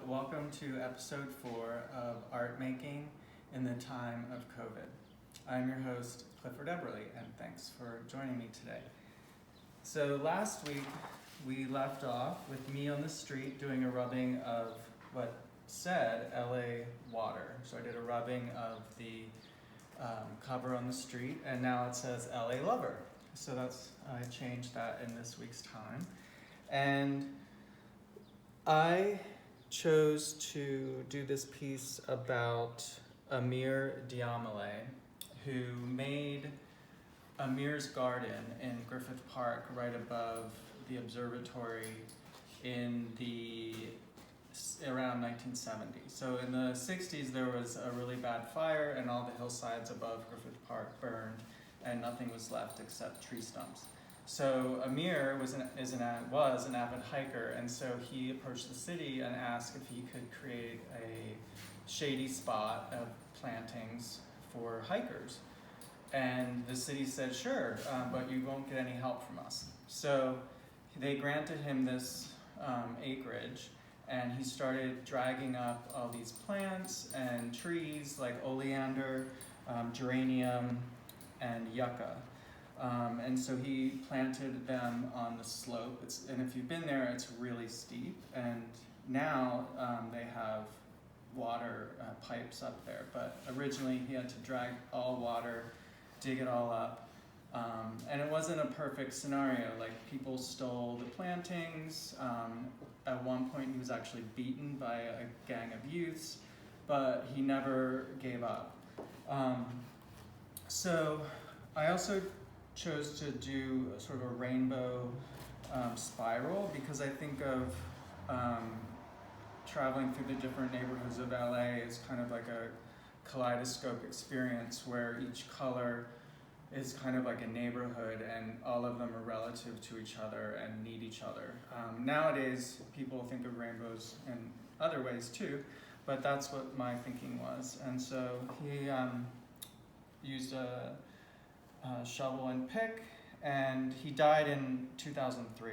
welcome to episode 4 of Art Making in the Time of COVID. I'm your host, Clifford Eberly, and thanks for joining me today. So last week, we left off with me on the street doing a rubbing of what said L.A. water. So I did a rubbing of the cover on the street, and now it says l.a.lover. So I changed that in this week's time. And I chose to do this piece about Amir Diameleh, who made Amir's garden in Griffith Park right above the observatory in around 1970. So in the 60s there was a really bad fire and all the hillsides above Griffith Park burned and nothing was left except tree stumps. So Amir was an avid hiker, and so he approached the city and asked if he could create a shady spot of plantings for hikers. And the city said, sure, but you won't get any help from us. So they granted him this acreage, and he started dragging up all these plants and trees like oleander, geranium, and yucca. And so he planted them on the slope. And if you've been there, it's really steep. And now they have water pipes up there. But originally he had to drag all water, dig it all up. And it wasn't a perfect scenario. Like, people stole the plantings. At one point he was actually beaten by a gang of youths, but he never gave up. So I also chose to do sort of a rainbow spiral, because I think of traveling through the different neighborhoods of LA as kind of like a kaleidoscope experience where each color is kind of like a neighborhood and all of them are relative to each other and need each other. Nowadays, people think of rainbows in other ways too, but that's what my thinking was. And so he used a shovel and pick, and he died in 2003,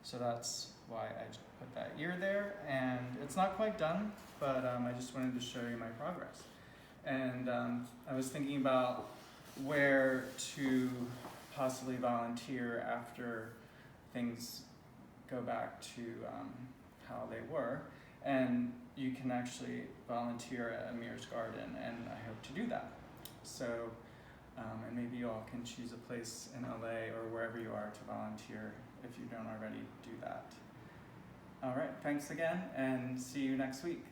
so that's why I put that year there. And it's not quite done, but I just wanted to show you my progress. And I was thinking about where to possibly volunteer after things go back to how they were, and you can actually volunteer at Amir's garden, and I hope to do that. So and maybe you all can choose a place in LA or wherever you are to volunteer if you don't already do that. All right, thanks again, and see you next week.